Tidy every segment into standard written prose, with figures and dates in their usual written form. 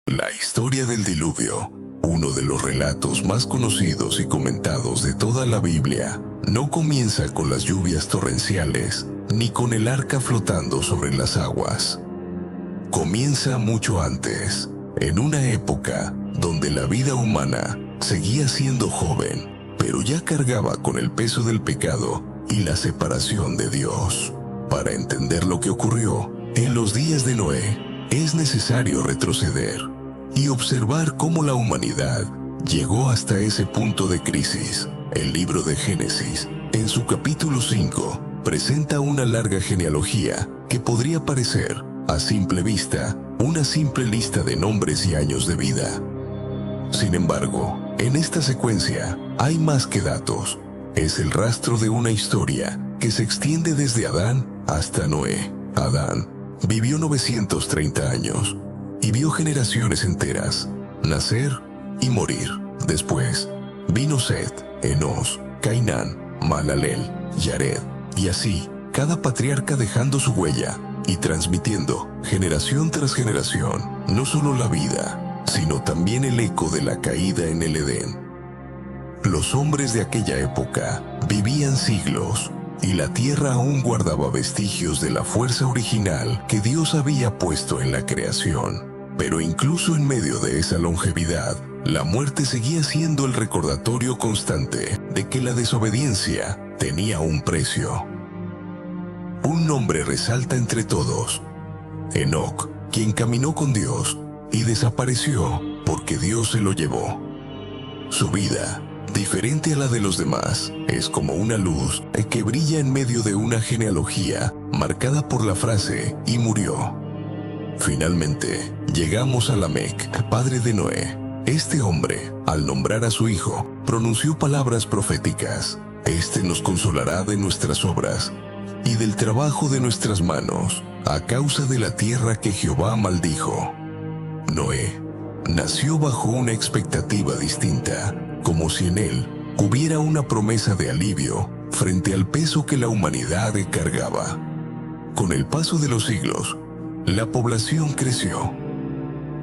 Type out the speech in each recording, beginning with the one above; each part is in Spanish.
La historia del diluvio, uno de los relatos más conocidos y comentados de toda la Biblia, no comienza con las lluvias torrenciales, ni con el arca flotando sobre las aguas. Comienza mucho antes, en una época donde la vida humana seguía siendo joven, pero ya cargaba con el peso del pecado y la separación de Dios. Para entender lo que ocurrió en los días de Noé, es necesario retroceder y observar cómo la humanidad llegó hasta ese punto de crisis. El libro de Génesis, en su capítulo 5, presenta una larga genealogía que podría parecer, a simple vista, una simple lista de nombres y años de vida. Sin embargo, en esta secuencia hay más que datos. Es el rastro de una historia que se extiende desde Adán hasta Noé. Adán vivió 930 años y vio generaciones enteras nacer y morir. Después vino Set, Enos, Cainán, Mahalalel, Yared, y así, cada patriarca dejando su huella y transmitiendo, generación tras generación, no solo la vida, sino también el eco de la caída en el Edén. Los hombres de aquella época vivían siglos, y la tierra aún guardaba vestigios de la fuerza original que Dios había puesto en la creación. Pero incluso en medio de esa longevidad, la muerte seguía siendo el recordatorio constante de que la desobediencia tenía un precio. Un nombre resalta entre todos: Enoc, quien caminó con Dios y desapareció porque Dios se lo llevó. Su vida, diferente a la de los demás, es como una luz que brilla en medio de una genealogía marcada por la frase "y murió". Finalmente, llegamos a Lamec, padre de Noé. Este hombre, al nombrar a su hijo, pronunció palabras proféticas: "Este nos consolará de nuestras obras y del trabajo de nuestras manos, a causa de la tierra que Jehová maldijo". Noé nació bajo una expectativa distinta, como si en él hubiera una promesa de alivio frente al peso que la humanidad cargaba. Con el paso de los siglos, la población creció,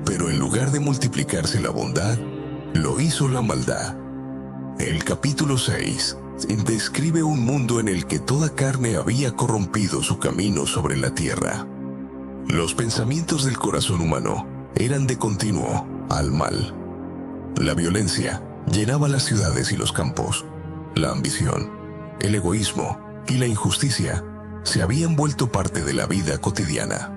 pero en lugar de multiplicarse la bondad, lo hizo la maldad. El capítulo 6 describe un mundo en el que toda carne había corrompido su camino sobre la tierra. Los pensamientos del corazón humano eran de continuo al mal. La violencia llenaba las ciudades y los campos. La ambición, el egoísmo y la injusticia se habían vuelto parte de la vida cotidiana.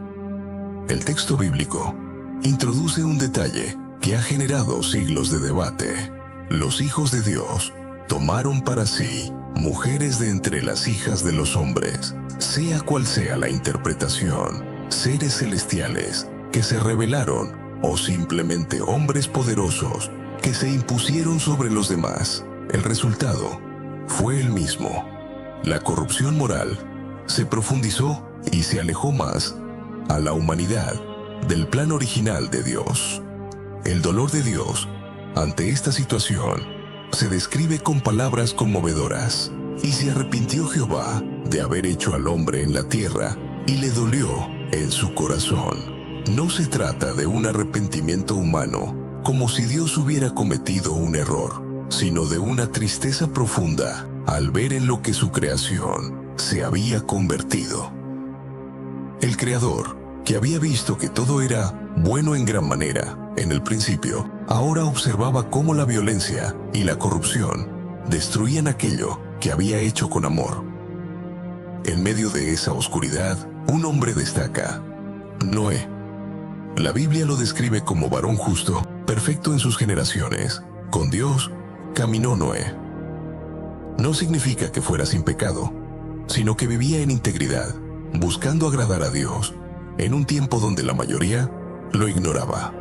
El texto bíblico introduce un detalle que ha generado siglos de debate. Los hijos de Dios tomaron para sí mujeres de entre las hijas de los hombres. Sea cual sea la interpretación, seres celestiales que se rebelaron o simplemente hombres poderosos que se impusieron sobre los demás, el resultado fue el mismo. La corrupción moral se profundizó y se alejó más a la humanidad del plan original de Dios. El dolor de Dios ante esta situación se describe con palabras conmovedoras: "Y se arrepintió Jehová de haber hecho al hombre en la tierra, y le dolió en su corazón". No se trata de un arrepentimiento humano, como si Dios hubiera cometido un error, sino de una tristeza profunda al ver en lo que su creación se había convertido. El Creador, que había visto que todo era bueno en gran manera en el principio, ahora observaba cómo la violencia y la corrupción destruían aquello que había hecho con amor. En medio de esa oscuridad, un hombre destaca: Noé. La Biblia lo describe como varón justo, perfecto en sus generaciones. Con Dios caminó Noé. No significa que fuera sin pecado, sino que vivía en integridad, buscando agradar a Dios, en un tiempo donde la mayoría lo ignoraba.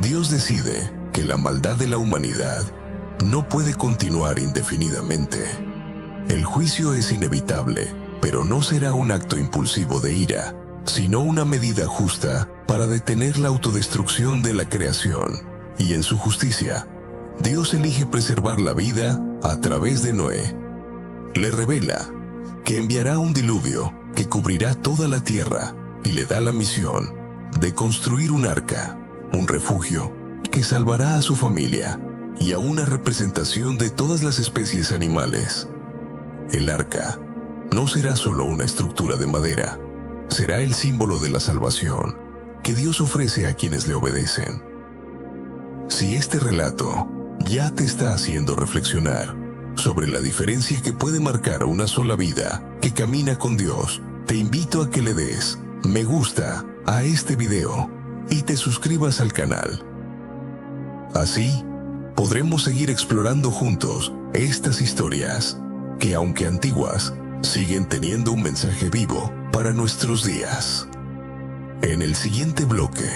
Dios decide que la maldad de la humanidad no puede continuar indefinidamente. El juicio es inevitable, pero no será un acto impulsivo de ira, sino una medida justa para detener la autodestrucción de la creación. Y en su justicia, Dios elige preservar la vida a través de Noé. Le revela que enviará un diluvio que cubrirá toda la tierra y le da la misión de construir un arca, un refugio que salvará a su familia y a una representación de todas las especies animales. El arca no será solo una estructura de madera, será el símbolo de la salvación que Dios ofrece a quienes le obedecen. Si este relato ya te está haciendo reflexionar sobre la diferencia que puede marcar una sola vida que camina con Dios, te invito a que le des me gusta a este video y te suscribas al canal. Así, podremos seguir explorando juntos estas historias que, aunque antiguas, siguen teniendo un mensaje vivo para nuestros días. En el siguiente bloque,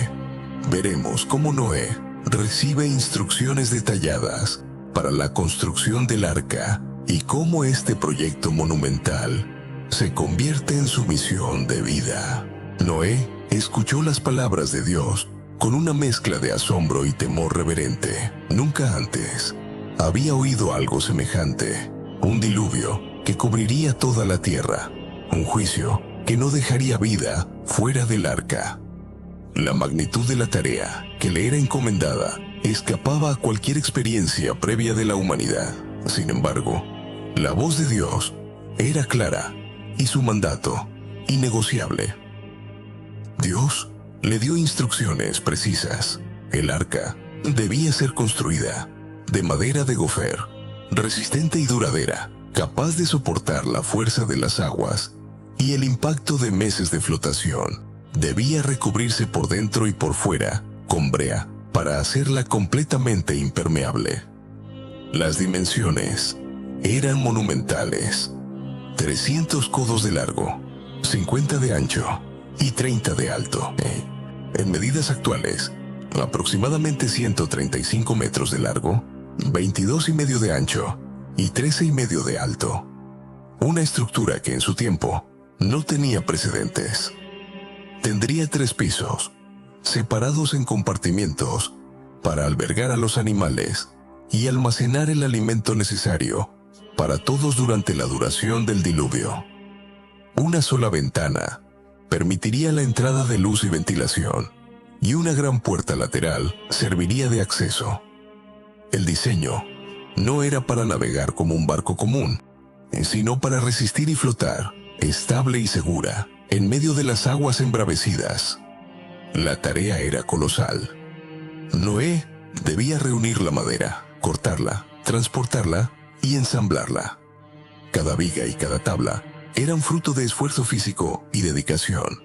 veremos cómo Noé recibe instrucciones detalladas para la construcción del arca y cómo este proyecto monumental se convierte en su misión de vida. Noé escuchó las palabras de Dios con una mezcla de asombro y temor reverente. Nunca antes había oído algo semejante. Un diluvio que cubriría toda la tierra. Un juicio que no dejaría vida fuera del arca. La magnitud de la tarea que le era encomendada escapaba a cualquier experiencia previa de la humanidad. Sin embargo, la voz de Dios era clara y su mandato innegociable. Dios le dio instrucciones precisas. El arca debía ser construida de madera de gofer, resistente y duradera, capaz de soportar la fuerza de las aguas y el impacto de meses de flotación. Debía recubrirse por dentro y por fuera con brea para hacerla completamente impermeable. Las dimensiones eran monumentales: 300 codos de largo, 50 de ancho y 30 de alto. En medidas actuales, aproximadamente 135 metros de largo, 22,5 de ancho y 13,5 de alto. Una estructura que en su tiempo no tenía precedentes. Tendría 3 pisos, separados en compartimientos, para albergar a los animales y almacenar el alimento necesario para todos durante la duración del diluvio. Una sola ventana permitiría la entrada de luz y ventilación, y una gran puerta lateral serviría de acceso. El diseño no era para navegar como un barco común, sino para resistir y flotar, estable y segura, en medio de las aguas embravecidas. La tarea era colosal. Noé debía reunir la madera, cortarla, transportarla y ensamblarla. Cada viga y cada tabla eran fruto de esfuerzo físico y dedicación.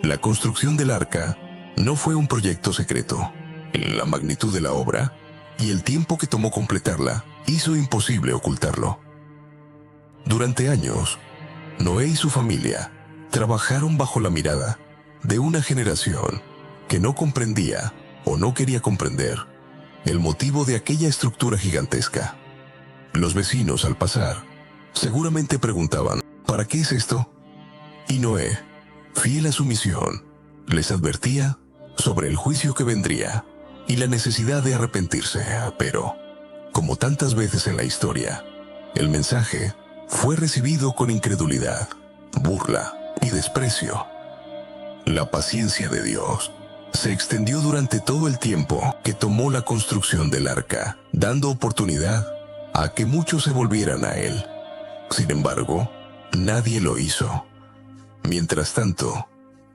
La construcción del arca no fue un proyecto secreto. La magnitud de la obra y el tiempo que tomó completarla hizo imposible ocultarlo. Durante años, Noé y su familia trabajaron bajo la mirada de una generación que no comprendía o no quería comprender el motivo de aquella estructura gigantesca. Los vecinos, al pasar, seguramente preguntaban: ¿para qué es esto? Y Noé, fiel a su misión, les advertía sobre el juicio que vendría y la necesidad de arrepentirse. Pero, como tantas veces en la historia, el mensaje fue recibido con incredulidad, burla y desprecio. La paciencia de Dios se extendió durante todo el tiempo que tomó la construcción del arca, dando oportunidad a que muchos se volvieran a él. Sin embargo, nadie lo hizo. Mientras tanto,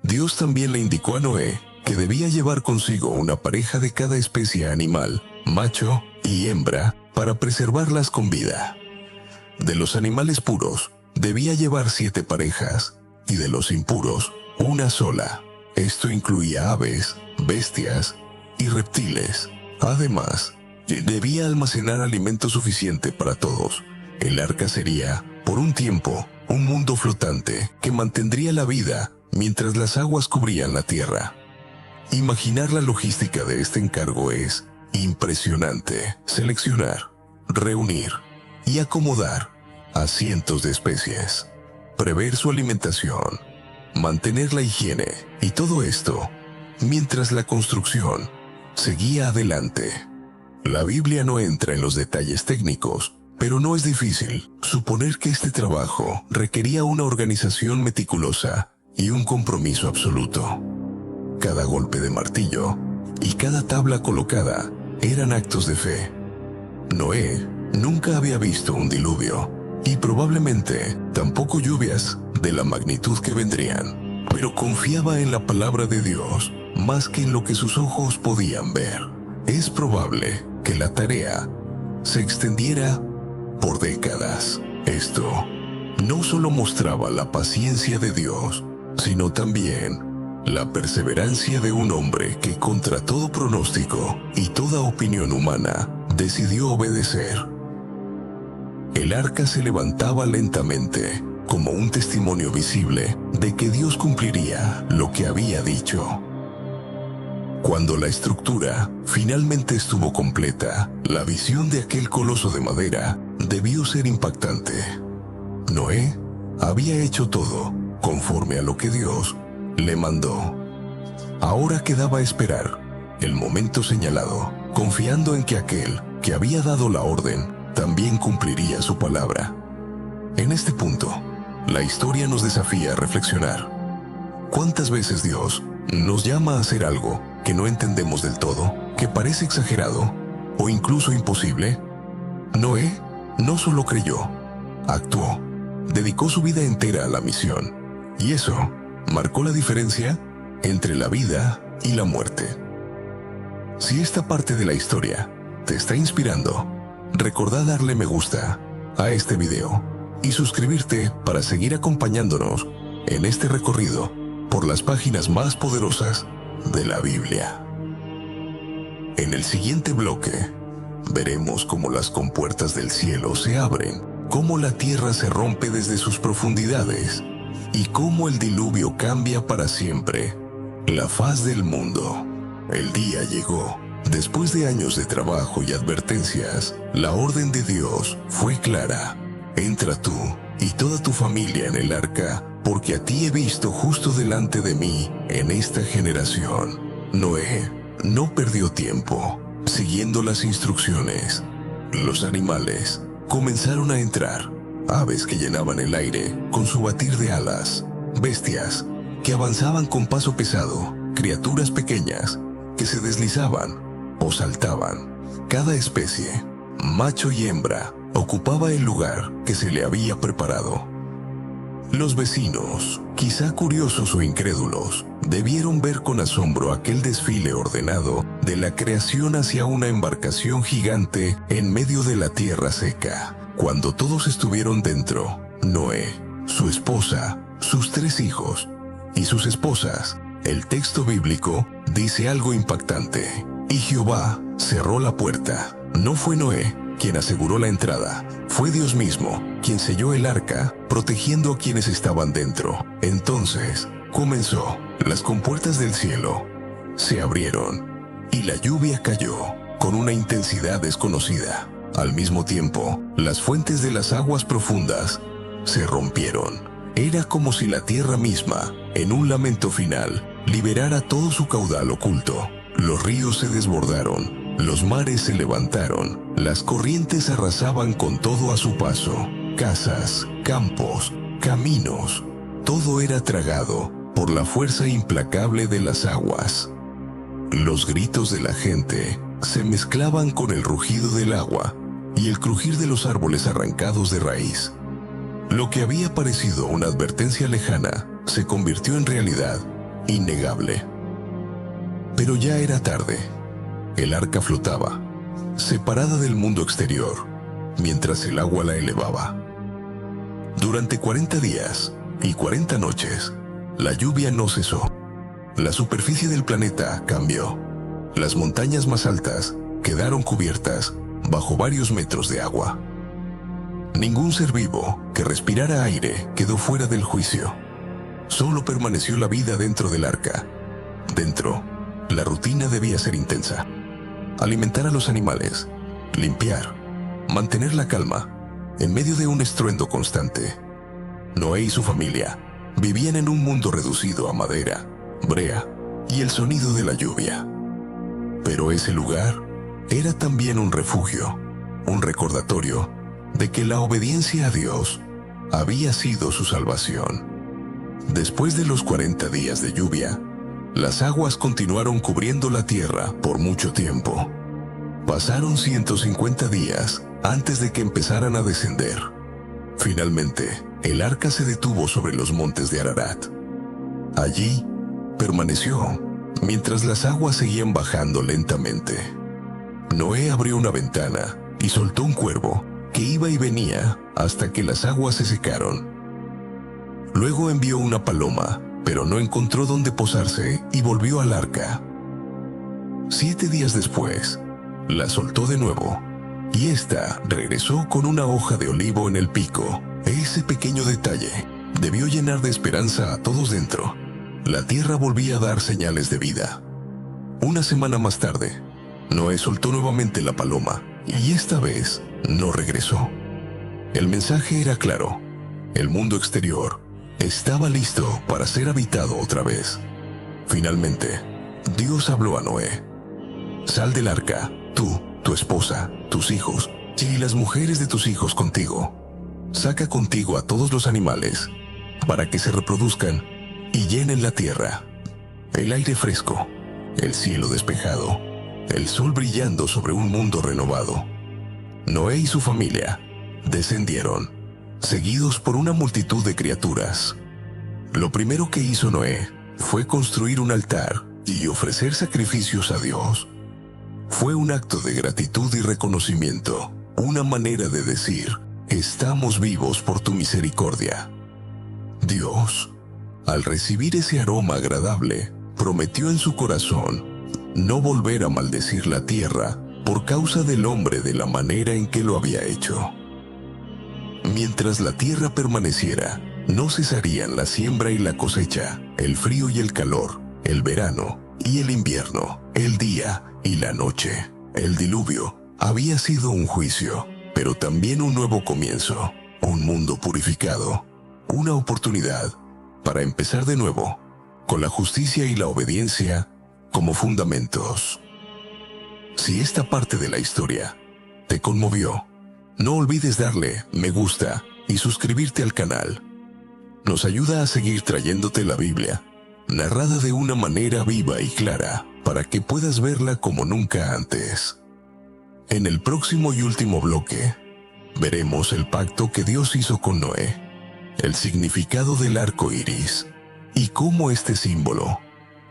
Dios también le indicó a Noé que debía llevar consigo una pareja de cada especie animal, macho y hembra, para preservarlas con vida. De los animales puros, debía llevar 7 parejas, y de los impuros, una sola. Esto incluía aves, bestias y reptiles. Además, debía almacenar alimento suficiente para todos. El arca sería, por un tiempo, un mundo flotante que mantendría la vida mientras las aguas cubrían la tierra. Imaginar la logística de este encargo es impresionante. Seleccionar, reunir y acomodar a cientos de especies, prever su alimentación, mantener la higiene y todo esto mientras la construcción seguía adelante. La Biblia no entra en los detalles técnicos, pero no es difícil suponer que este trabajo requería una organización meticulosa y un compromiso absoluto. Cada golpe de martillo, y cada tabla colocada eran actos de fe. Noé nunca había visto un diluvio y probablemente tampoco lluvias de la magnitud que vendrían, pero confiaba en la palabra de Dios más que en lo que sus ojos podían ver. Es probable que la tarea se extendiera por décadas. Esto no solo mostraba la paciencia de Dios, sino también la perseverancia de un hombre que contra todo pronóstico y toda opinión humana decidió obedecer. El arca se levantaba lentamente, como un testimonio visible de que Dios cumpliría lo que había dicho. Cuando la estructura finalmente estuvo completa, la visión de aquel coloso de madera debió ser impactante. Noé había hecho todo conforme a lo que Dios le mandó. Ahora quedaba esperar el momento señalado, confiando en que aquel que había dado la orden también cumpliría su palabra. En este punto, la historia nos desafía a reflexionar. ¿Cuántas veces Dios nos llama a hacer algo que no entendemos del todo, que parece exagerado o incluso imposible? Noé no solo creyó, actuó, dedicó su vida entera a la misión, y eso marcó la diferencia entre la vida y la muerte. Si esta parte de la historia te está inspirando, recordá darle me gusta a este video y suscribirte para seguir acompañándonos en este recorrido por las páginas más poderosas de la Biblia. En el siguiente bloque, veremos cómo las compuertas del cielo se abren, cómo la tierra se rompe desde sus profundidades y cómo el diluvio cambia para siempre la faz del mundo. El día llegó. Después de años de trabajo y advertencias, la orden de Dios fue clara. Entra tú y toda tu familia en el arca, porque a ti he visto justo delante de mí en esta generación. Noé no perdió tiempo, siguiendo las instrucciones. Los animales comenzaron a entrar, aves que llenaban el aire con su batir de alas, bestias que avanzaban con paso pesado, criaturas pequeñas que se deslizaban o saltaban. Cada especie, macho y hembra, ocupaba el lugar que se le había preparado. Los vecinos, quizá curiosos o incrédulos, debieron ver con asombro aquel desfile ordenado de la creación hacia una embarcación gigante en medio de la tierra seca. Cuando todos estuvieron dentro, Noé, su esposa, sus 3 hijos y sus esposas, el texto bíblico dice algo impactante. Y Jehová cerró la puerta. No fue Noé quien aseguró la entrada, fue Dios mismo quien selló el arca, protegiendo a quienes estaban dentro. Entonces comenzó. Las compuertas del cielo se abrieron y la lluvia cayó con una intensidad desconocida. Al mismo tiempo, las fuentes de las aguas profundas se rompieron. Era como si la tierra misma, en un lamento final, liberara todo su caudal oculto. Los ríos se desbordaron, los mares se levantaron, las corrientes arrasaban con todo a su paso. Casas, campos, caminos, todo era tragado por la fuerza implacable de las aguas. Los gritos de la gente se mezclaban con el rugido del agua y el crujir de los árboles arrancados de raíz. Lo que había parecido una advertencia lejana se convirtió en realidad innegable. Pero ya era tarde. El arca flotaba, separada del mundo exterior, mientras el agua la elevaba. Durante 40 días y 40 noches, la lluvia no cesó. La superficie del planeta cambió. Las montañas más altas quedaron cubiertas bajo varios metros de agua. Ningún ser vivo que respirara aire quedó fuera del juicio. Solo permaneció la vida dentro del arca. Dentro, la rutina debía ser intensa. Alimentar a los animales, limpiar, mantener la calma, en medio de un estruendo constante. Noé y su familia vivían en un mundo reducido a madera, brea y el sonido de la lluvia. Pero ese lugar era también un refugio, un recordatorio de que la obediencia a Dios había sido su salvación. Después de los 40 días de lluvia, Las aguas continuaron cubriendo la tierra por mucho tiempo. Pasaron 150 días antes de que empezaran a descender. Finalmente, el arca se detuvo sobre los montes de Ararat. Allí permaneció mientras las aguas seguían bajando lentamente. Noé abrió una ventana y soltó un cuervo que iba y venía hasta que las aguas se secaron. Luego envió una paloma, pero no encontró dónde posarse y volvió al arca. 7 días después, la soltó de nuevo, y ésta regresó con una hoja de olivo en el pico. Ese pequeño detalle debió llenar de esperanza a todos dentro. La tierra volvía a dar señales de vida. Una semana más tarde, Noé soltó nuevamente la paloma, y esta vez no regresó. El mensaje era claro: el mundo exterior estaba listo para ser habitado otra vez. Finalmente, Dios habló a Noé: sal del arca, tú, tu esposa, tus hijos y las mujeres de tus hijos contigo. Saca contigo a todos los animales para que se reproduzcan y llenen la tierra. El aire fresco, el cielo despejado, el sol brillando sobre un mundo renovado. Noé y su familia descendieron, seguidos por una multitud de criaturas. Lo primero que hizo Noé fue construir un altar y ofrecer sacrificios a Dios. Fue un acto de gratitud y reconocimiento, una manera de decir: estamos vivos por tu misericordia. Dios, al recibir ese aroma agradable, prometió en su corazón no volver a maldecir la tierra por causa del hombre de la manera en que lo había hecho. Mientras la tierra permaneciera, no cesarían la siembra y la cosecha, el frío y el calor, el verano y el invierno, el día y la noche. El diluvio había sido un juicio, pero también un nuevo comienzo, un mundo purificado, una oportunidad para empezar de nuevo, con la justicia y la obediencia como fundamentos. Si esta parte de la historia te conmovió, no olvides darle me gusta y suscribirte al canal. Nos ayuda a seguir trayéndote la Biblia, narrada de una manera viva y clara, para que puedas verla como nunca antes. En el próximo y último bloque, veremos el pacto que Dios hizo con Noé, el significado del arco iris y cómo este símbolo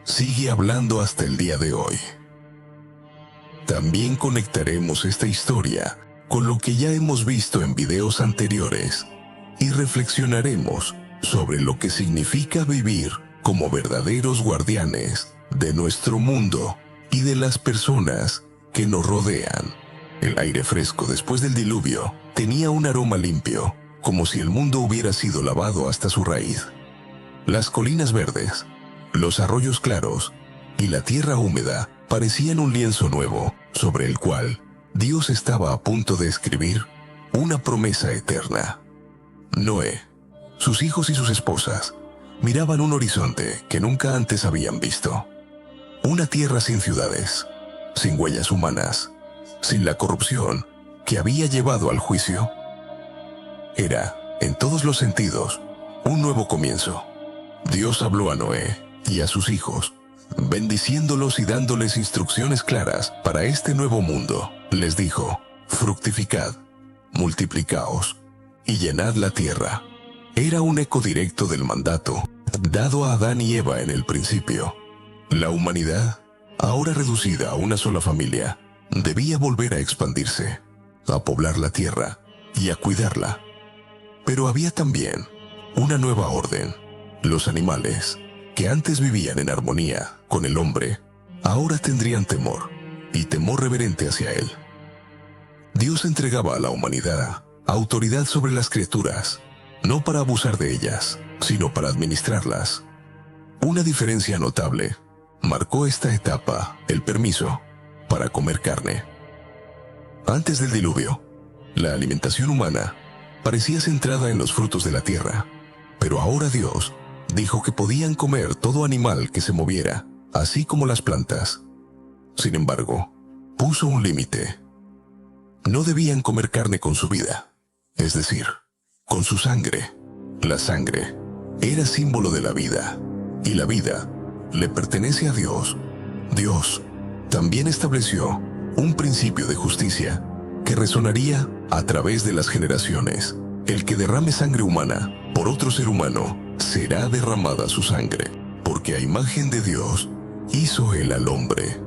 sigue hablando hasta el día de hoy. También conectaremos esta historia con lo que ya hemos visto en videos anteriores y reflexionaremos sobre lo que significa vivir como verdaderos guardianes de nuestro mundo y de las personas que nos rodean. El aire fresco después del diluvio tenía un aroma limpio, como si el mundo hubiera sido lavado hasta su raíz. Las colinas verdes, los arroyos claros y la tierra húmeda parecían un lienzo nuevo sobre el cual Dios estaba a punto de escribir una promesa eterna. Noé, sus hijos y sus esposas miraban un horizonte que nunca antes habían visto. Una tierra sin ciudades, sin huellas humanas, sin la corrupción que había llevado al juicio. Era, en todos los sentidos, un nuevo comienzo. Dios habló a Noé y a sus hijos, bendiciéndolos y dándoles instrucciones claras para este nuevo mundo. Les dijo: fructificad, multiplicaos y llenad la tierra. Era un eco directo del mandato dado a Adán y Eva en el principio. La humanidad, ahora reducida a una sola familia, debía volver a expandirse, a poblar la tierra y a cuidarla. Pero había también una nueva orden. Los animales, que antes vivían en armonía con el hombre, ahora tendrían temor, y temor reverente hacia él. Dios entregaba a la humanidad autoridad sobre las criaturas, no para abusar de ellas, sino para administrarlas. Una diferencia notable marcó esta etapa: el permiso para comer carne. Antes del diluvio, la alimentación humana parecía centrada en los frutos de la tierra, pero ahora Dios dijo que podían comer todo animal que se moviera, así como las plantas. Sin embargo, puso un límite. No debían comer carne con su vida, es decir, con su sangre. La sangre era símbolo de la vida, y la vida le pertenece a Dios. Dios también estableció un principio de justicia que resonaría a través de las generaciones. El que derrame sangre humana por otro ser humano, será derramada su sangre, porque a imagen de Dios hizo él al hombre.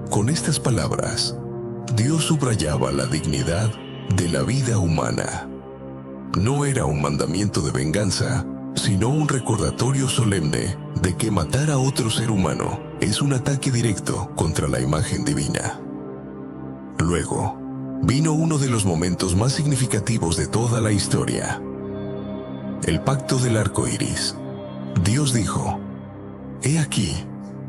Con estas palabras, Dios subrayaba la dignidad de la vida humana. No era un mandamiento de venganza, sino un recordatorio solemne de que matar a otro ser humano es un ataque directo contra la imagen divina. Luego, vino uno de los momentos más significativos de toda la historia: el pacto del arco iris. Dios dijo: «He aquí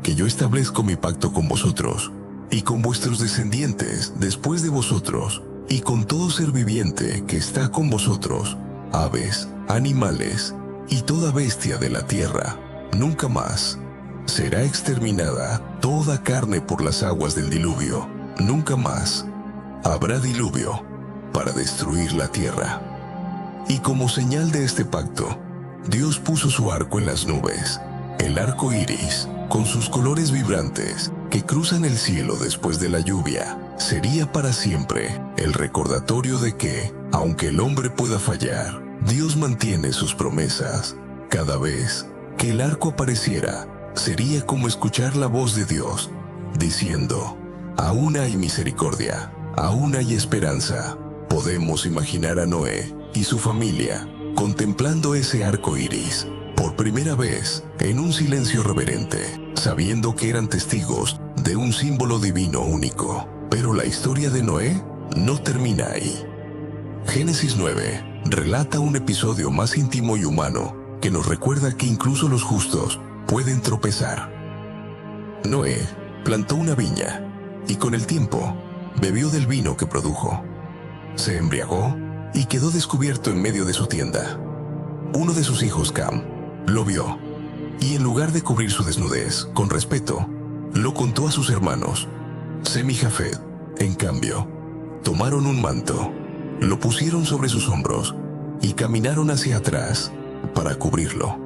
que yo establezco mi pacto con vosotros y con vuestros descendientes después de vosotros, y con todo ser viviente que está con vosotros, aves, animales y toda bestia de la tierra. Nunca más será exterminada toda carne por las aguas del diluvio. Nunca más habrá diluvio para destruir la tierra». Y como señal de este pacto, Dios puso su arco en las nubes, el arco iris, con sus colores vibrantes que cruzan el cielo después de la lluvia. Sería para siempre el recordatorio de que, aunque el hombre pueda fallar, Dios mantiene sus promesas. Cada vez que el arco apareciera, sería como escuchar la voz de Dios, diciendo: «Aún hay misericordia, aún hay esperanza». Podemos imaginar a Noé y su familia contemplando ese arco iris por primera vez en un silencio reverente, sabiendo que eran testigos de un símbolo divino único. Pero la historia de Noé no termina ahí. Génesis 9 relata un episodio más íntimo y humano que nos recuerda que incluso los justos pueden tropezar. Noé plantó una viña y con el tiempo bebió del vino que produjo. Se embriagó y quedó descubierto en medio de su tienda. Uno de sus hijos, Cam, lo vio y en lugar de cubrir su desnudez con respeto, lo contó a sus hermanos. Sem y Jafet, en cambio, tomaron un manto, lo pusieron sobre sus hombros y caminaron hacia atrás para cubrirlo,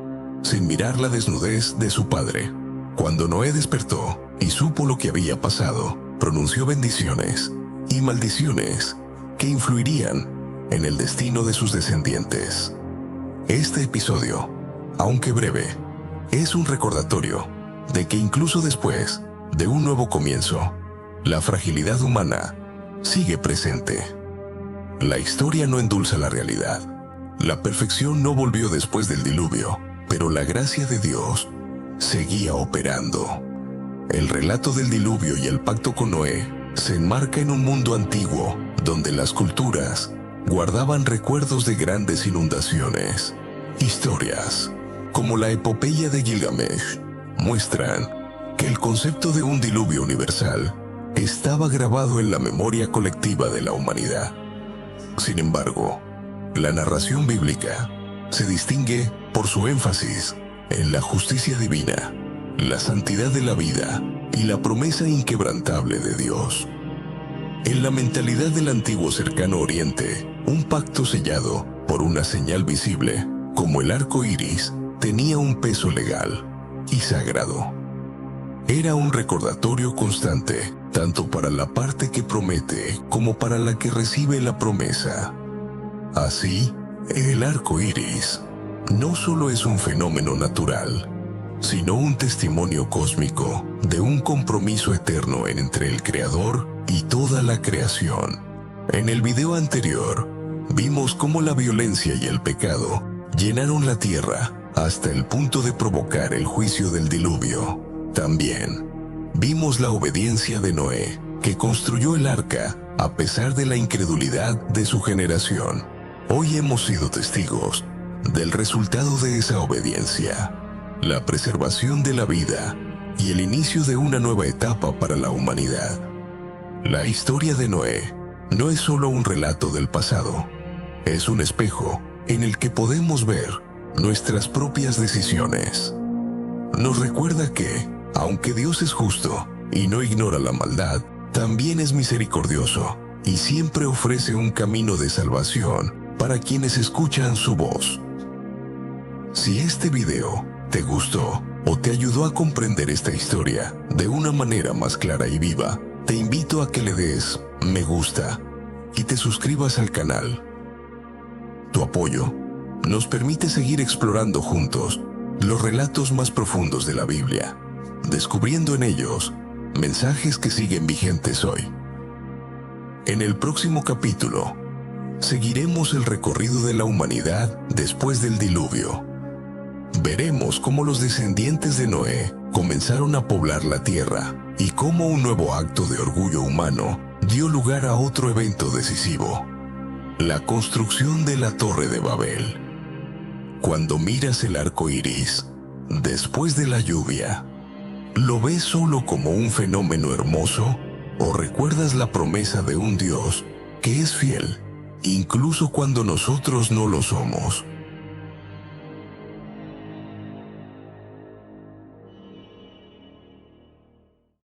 sin mirar la desnudez de su padre. Cuando Noé despertó y supo lo que había pasado, pronunció bendiciones y maldiciones que influirían en el destino de sus descendientes. Este episodio, aunque breve, es un recordatorio de que incluso después de un nuevo comienzo, la fragilidad humana sigue presente. La historia no endulza la realidad. La perfección no volvió después del diluvio, pero la gracia de Dios seguía operando. El relato del diluvio y el pacto con Noé se enmarca en un mundo antiguo donde las culturas guardaban recuerdos de grandes inundaciones. Historias como la epopeya de Gilgamesh muestran que el concepto de un diluvio universal estaba grabado en la memoria colectiva de la humanidad. Sin embargo, la narración bíblica se distingue por su énfasis en la justicia divina, la santidad de la vida y la promesa inquebrantable de Dios. En la mentalidad del antiguo cercano oriente, un pacto sellado por una señal visible, como el arco iris, tenía un peso legal y sagrado. Era un recordatorio constante, tanto para la parte que promete como para la que recibe la promesa. Así, el arco iris no solo es un fenómeno natural, sino un testimonio cósmico de un compromiso eterno entre el Creador y toda la creación. En el video anterior, vimos cómo la violencia y el pecado llenaron la tierra hasta el punto de provocar el juicio del diluvio. También vimos la obediencia de Noé, que construyó el arca a pesar de la incredulidad de su generación. Hoy hemos sido testigos del resultado de esa obediencia, la preservación de la vida y el inicio de una nueva etapa para la humanidad. La historia de Noé no es solo un relato del pasado, es un espejo en el que podemos ver nuestras propias decisiones. Nos recuerda que, aunque Dios es justo y no ignora la maldad, también es misericordioso y siempre ofrece un camino de salvación para quienes escuchan su voz. Si este video te gustó o te ayudó a comprender esta historia de una manera más clara y viva, te invito a que le des me gusta y te suscribas al canal. Tu apoyo nos permite seguir explorando juntos los relatos más profundos de la Biblia, descubriendo en ellos mensajes que siguen vigentes hoy. En el próximo capítulo, seguiremos el recorrido de la humanidad después del diluvio. Veremos cómo los descendientes de Noé comenzaron a poblar la tierra y cómo un nuevo acto de orgullo humano dio lugar a otro evento decisivo: la construcción de la Torre de Babel. Cuando miras el arco iris después de la lluvia, ¿lo ves solo como un fenómeno hermoso o recuerdas la promesa de un Dios que es fiel incluso cuando nosotros no lo somos?